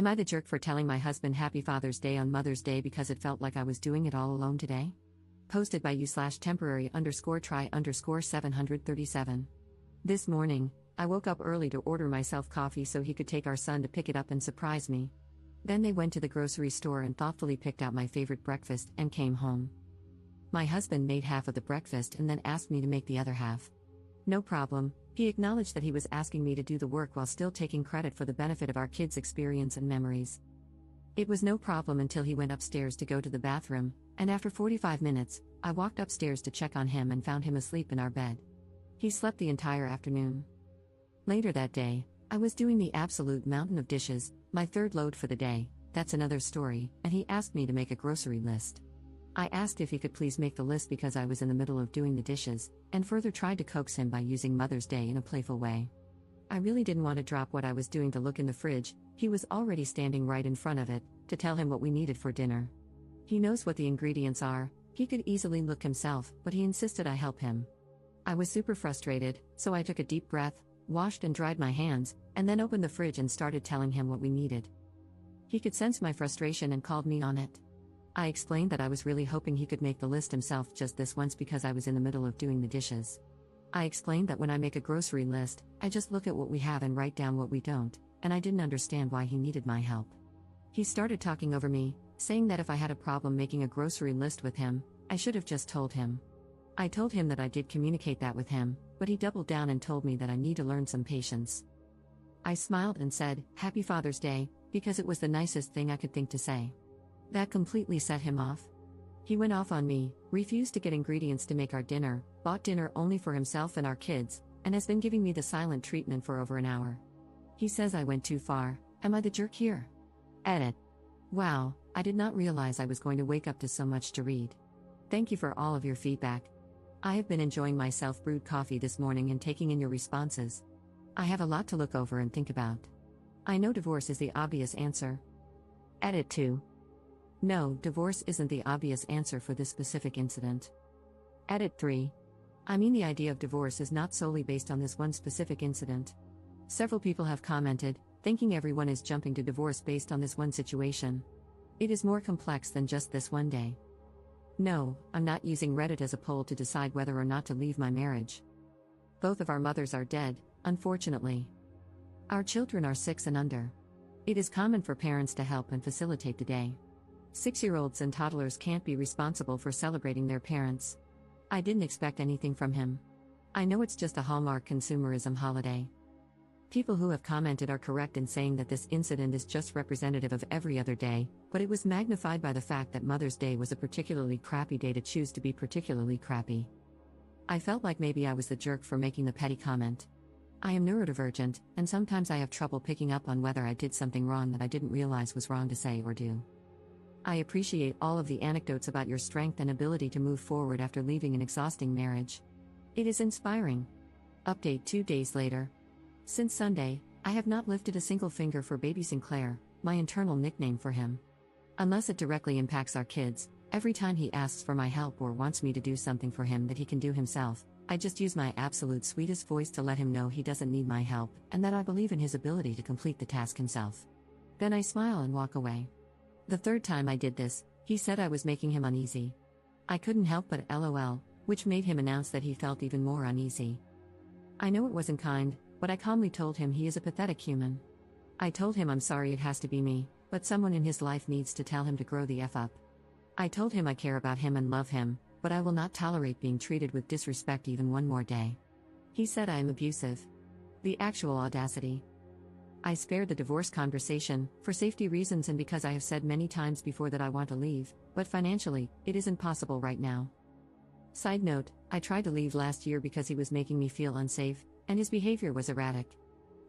Am I the jerk for telling my husband Happy Father's Day on Mother's Day because it felt like I was doing it all alone today? Posted by you/temporary_try_737. This morning, I woke up early to order myself coffee so he could take our son to pick it up and surprise me. Then they went to the grocery store and thoughtfully picked out my favorite breakfast and came home. My husband made half of the breakfast and then asked me to make the other half. No problem, he acknowledged that he was asking me to do the work while still taking credit for the benefit of our kids' experience and memories. It was no problem until he went upstairs to go to the bathroom, and after 45 minutes, I walked upstairs to check on him and found him asleep in our bed. He slept the entire afternoon. Later that day, I was doing the absolute mountain of dishes, my third load for the day, that's another story, and he asked me to make a grocery list. I asked if he could please make the list because I was in the middle of doing the dishes, and further tried to coax him by using Mother's Day in a playful way. I really didn't want to drop what I was doing to look in the fridge, he was already standing right in front of it, to tell him what we needed for dinner. He knows what the ingredients are, he could easily look himself, but he insisted I help him. I was super frustrated, so I took a deep breath, washed and dried my hands, and then opened the fridge and started telling him what we needed. He could sense my frustration and called me on it. I explained that I was really hoping he could make the list himself just this once because I was in the middle of doing the dishes. I explained that when I make a grocery list, I just look at what we have and write down what we don't, and I didn't understand why he needed my help. He started talking over me, saying that if I had a problem making a grocery list with him, I should have just told him. I told him that I did communicate that with him, but he doubled down and told me that I need to learn some patience. I smiled and said, "Happy Father's Day," because it was the nicest thing I could think to say. That completely set him off. He went off on me, refused to get ingredients to make our dinner, bought dinner only for himself and our kids, and has been giving me the silent treatment for over an hour. He says I went too far. Am I the jerk here? Edit. Wow, I did not realize I was going to wake up to so much to read. Thank you for all of your feedback. I have been enjoying my self-brewed coffee this morning and taking in your responses. I have a lot to look over and think about. I know divorce is the obvious answer. Edit 2. No, divorce isn't the obvious answer for this specific incident. Edit 3. I mean, the idea of divorce is not solely based on this one specific incident. Several people have commented, thinking everyone is jumping to divorce based on this one situation. It is more complex than just this one day. No, I'm not using Reddit as a poll to decide whether or not to leave my marriage. Both of our mothers are dead, unfortunately. Our children are 6 and under. It is common for parents to help and facilitate the day. 6-year-olds and toddlers can't be responsible for celebrating their parents. I didn't expect anything from him. I know it's just a Hallmark consumerism holiday. People who have commented are correct in saying that this incident is just representative of every other day, but it was magnified by the fact that Mother's Day was a particularly crappy day to choose to be particularly crappy. I felt like maybe I was the jerk for making the petty comment. I am neurodivergent, and sometimes I have trouble picking up on whether I did something wrong that I didn't realize was wrong to say or do. I appreciate all of the anecdotes about your strength and ability to move forward after leaving an exhausting marriage. It is inspiring. Update 2 days later. Since Sunday, I have not lifted a single finger for baby Sinclair, my internal nickname for him. Unless it directly impacts our kids, every time he asks for my help or wants me to do something for him that he can do himself, I just use my absolute sweetest voice to let him know he doesn't need my help and that I believe in his ability to complete the task himself. Then I smile and walk away. The third time I did this, he said I was making him uneasy. I couldn't help but LOL, which made him announce that he felt even more uneasy. I know it wasn't kind, but I calmly told him he is a pathetic human. I told him I'm sorry it has to be me, but someone in his life needs to tell him to grow the F up. I told him I care about him and love him, but I will not tolerate being treated with disrespect even one more day. He said I am abusive. The actual audacity. I spared the divorce conversation, for safety reasons and because I have said many times before that I want to leave, but financially, it isn't possible right now. Side note, I tried to leave last year because he was making me feel unsafe, and his behavior was erratic.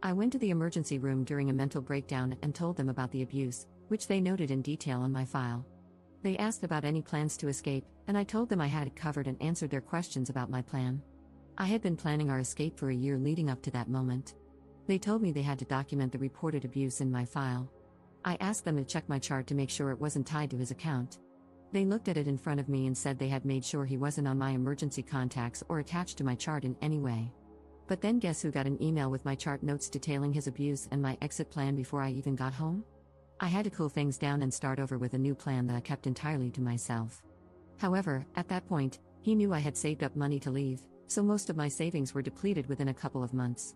I went to the emergency room during a mental breakdown and told them about the abuse, which they noted in detail on my file. They asked about any plans to escape, and I told them I had it covered and answered their questions about my plan. I had been planning our escape for a year leading up to that moment. They told me they had to document the reported abuse in my file. I asked them to check my chart to make sure it wasn't tied to his account. They looked at it in front of me and said they had made sure he wasn't on my emergency contacts or attached to my chart in any way. But then guess who got an email with my chart notes detailing his abuse and my exit plan before I even got home? I had to cool things down and start over with a new plan that I kept entirely to myself. However, at that point, he knew I had saved up money to leave, so most of my savings were depleted within a couple of months.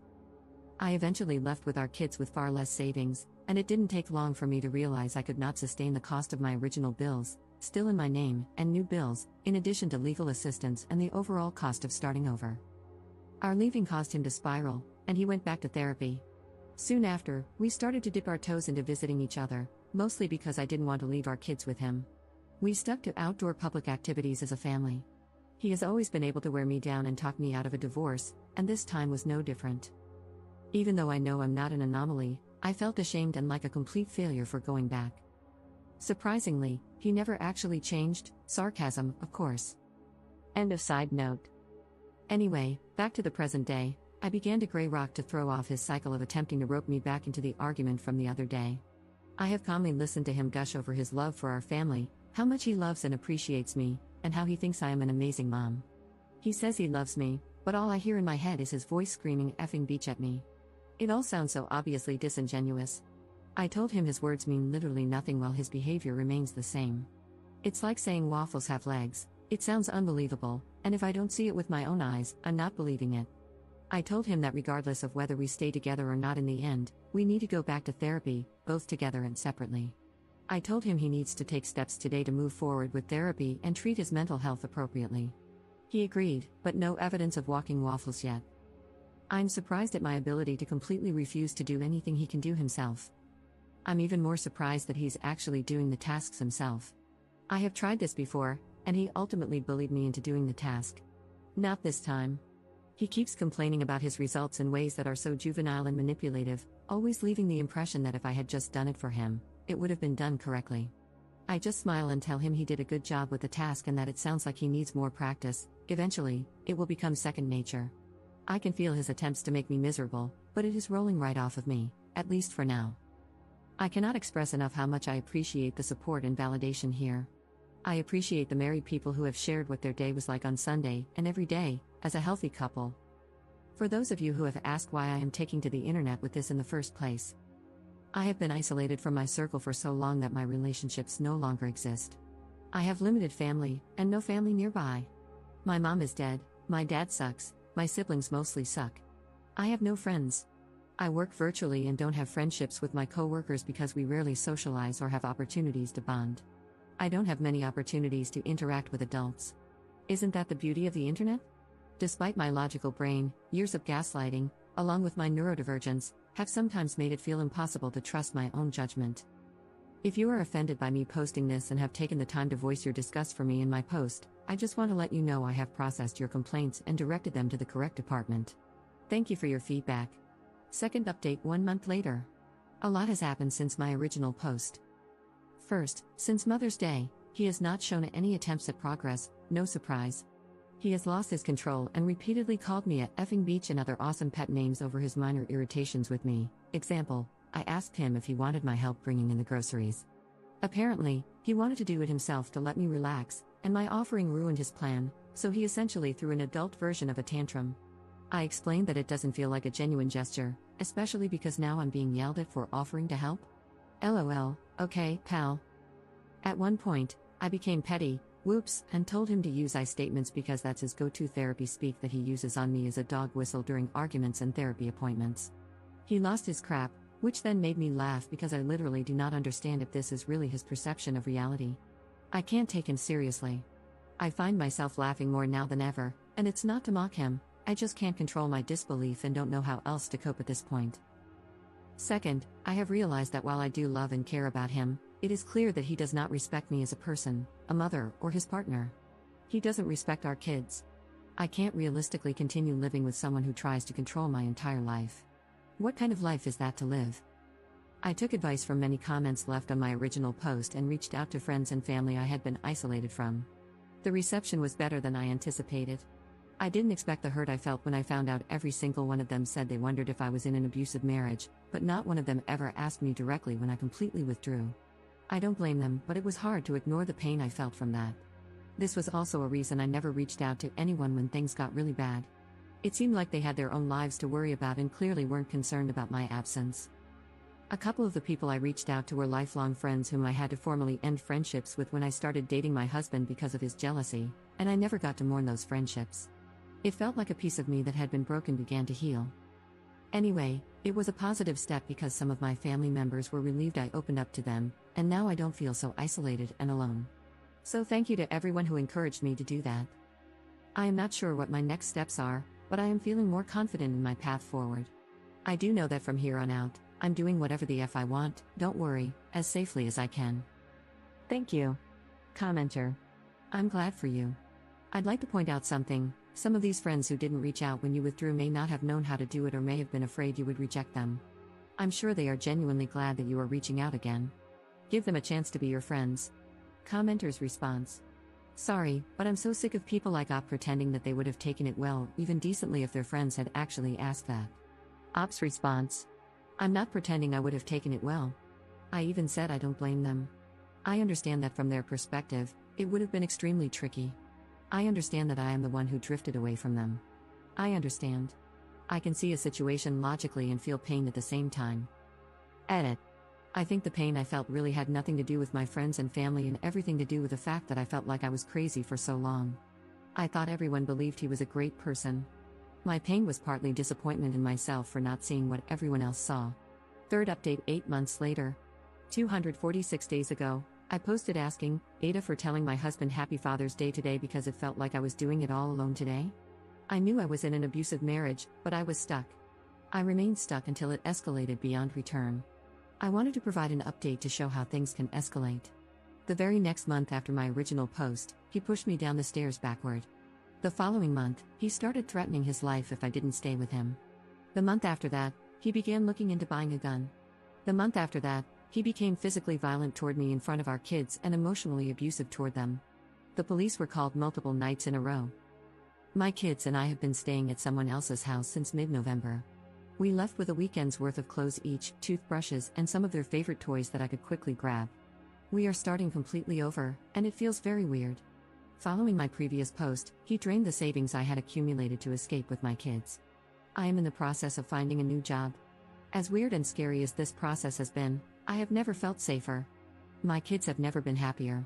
I eventually left with our kids with far less savings, and it didn't take long for me to realize I could not sustain the cost of my original bills, still in my name, and new bills, in addition to legal assistance and the overall cost of starting over. Our leaving caused him to spiral, and he went back to therapy. Soon after, we started to dip our toes into visiting each other, mostly because I didn't want to leave our kids with him. We stuck to outdoor public activities as a family. He has always been able to wear me down and talk me out of a divorce, and this time was no different. Even though I know I'm not an anomaly, I felt ashamed and like a complete failure for going back. Surprisingly, he never actually changed, sarcasm, of course. End of side note. Anyway, back to the present day, I began to gray rock to throw off his cycle of attempting to rope me back into the argument from the other day. I have calmly listened to him gush over his love for our family, how much he loves and appreciates me, and how he thinks I am an amazing mom. He says he loves me, but all I hear in my head is his voice screaming effing beach at me. It all sounds so obviously disingenuous. I told him his words mean literally nothing while his behavior remains the same. It's like saying waffles have legs. It sounds unbelievable, and if I don't see it with my own eyes, I'm not believing it. I told him that regardless of whether we stay together or not in the end, we need to go back to therapy, both together and separately. I told him he needs to take steps today to move forward with therapy and treat his mental health appropriately. He agreed, but no evidence of walking waffles yet. I'm surprised at my ability to completely refuse to do anything he can do himself. I'm even more surprised that he's actually doing the tasks himself. I have tried this before, and he ultimately bullied me into doing the task. Not this time. He keeps complaining about his results in ways that are so juvenile and manipulative, always leaving the impression that if I had just done it for him, it would have been done correctly. I just smile and tell him he did a good job with the task and that it sounds like he needs more practice. Eventually, it will become second nature. I can feel his attempts to make me miserable, but it is rolling right off of me, at least for now. I cannot express enough how much I appreciate the support and validation here. I appreciate the married people who have shared what their day was like on Sunday, and every day, as a healthy couple. For those of you who have asked why I am taking to the internet with this in the first place, I have been isolated from my circle for so long that my relationships no longer exist. I have limited family, and no family nearby. My mom is dead, my dad sucks, my siblings mostly suck. I have no friends. I work virtually and don't have friendships with my coworkers because we rarely socialize or have opportunities to bond. I don't have many opportunities to interact with adults. Isn't that the beauty of the internet? Despite my logical brain, years of gaslighting, along with my neurodivergence, have sometimes made it feel impossible to trust my own judgment. If you are offended by me posting this and have taken the time to voice your disgust for me in my post, I just want to let you know I have processed your complaints and directed them to the correct department. Thank you for your feedback. Second update 1 month later. A lot has happened since my original post. First, since Mother's Day, he has not shown any attempts at progress, no surprise. He has lost his control and repeatedly called me a effing beach and other awesome pet names over his minor irritations with me. Example, I asked him if he wanted my help bringing in the groceries. Apparently, he wanted to do it himself to let me relax, and my offering ruined his plan, so he essentially threw an adult version of a tantrum. I explained that it doesn't feel like a genuine gesture, especially because now I'm being yelled at for offering to help. LOL, okay, pal. At one point, I became petty, whoops, and told him to use I statements because that's his go-to therapy speak that he uses on me as a dog whistle during arguments and therapy appointments. He lost his crap, which then made me laugh because I literally do not understand if this is really his perception of reality. I can't take him seriously. I find myself laughing more now than ever, and it's not to mock him, I just can't control my disbelief and don't know how else to cope at this point. Second, I have realized that while I do love and care about him, it is clear that he does not respect me as a person, a mother, or his partner. He doesn't respect our kids. I can't realistically continue living with someone who tries to control my entire life. What kind of life is that to live? I took advice from many comments left on my original post and reached out to friends and family I had been isolated from. The reception was better than I anticipated. I didn't expect the hurt I felt when I found out every single one of them said they wondered if I was in an abusive marriage, but not one of them ever asked me directly when I completely withdrew. I don't blame them, but it was hard to ignore the pain I felt from that. This was also a reason I never reached out to anyone when things got really bad. It seemed like they had their own lives to worry about and clearly weren't concerned about my absence. A couple of the people I reached out to were lifelong friends whom I had to formally end friendships with when I started dating my husband because of his jealousy, and I never got to mourn those friendships. It felt like a piece of me that had been broken began to heal. Anyway, it was a positive step because some of my family members were relieved I opened up to them, and now I don't feel so isolated and alone. So thank you to everyone who encouraged me to do that. I am not sure what my next steps are, but I am feeling more confident in my path forward. I do know that from here on out, I'm doing whatever the F I want, don't worry, as safely as I can. Thank you. Commenter. I'm glad for you. I'd like to point out something. Some of these friends who didn't reach out when you withdrew may not have known how to do it or may have been afraid you would reject them. I'm sure they are genuinely glad that you are reaching out again. Give them a chance to be your friends. Commenter's response. Sorry, but I'm so sick of people like Op pretending that they would have taken it well, even decently if their friends had actually asked that. Op's response. I'm not pretending I would have taken it well. I even said I don't blame them. I understand that from their perspective, it would have been extremely tricky. I understand that I am the one who drifted away from them. I understand. I can see a situation logically and feel pain at the same time. Edit. I think the pain I felt really had nothing to do with my friends and family and everything to do with the fact that I felt like I was crazy for so long. I thought everyone believed he was a great person. My pain was partly disappointment in myself for not seeing what everyone else saw. Third update 8 months later. 246 days ago, I posted asking AITAH for telling my husband Happy Father's Day today because it felt like I was doing it all alone today. I knew I was in an abusive marriage, but I was stuck. I remained stuck until it escalated beyond return. I wanted to provide an update to show how things can escalate. The very next month after my original post, he pushed me down the stairs backward. The following month, he started threatening his life if I didn't stay with him. The month after that, he began looking into buying a gun. The month after that, he became physically violent toward me in front of our kids and emotionally abusive toward them. The police were called multiple nights in a row. My kids and I have been staying at someone else's house since mid-November. We left with a weekend's worth of clothes each, toothbrushes, and some of their favorite toys that I could quickly grab. We are starting completely over, and it feels very weird. Following my previous post, he drained the savings I had accumulated to escape with my kids. I am in the process of finding a new job. As weird and scary as this process has been, I have never felt safer. My kids have never been happier.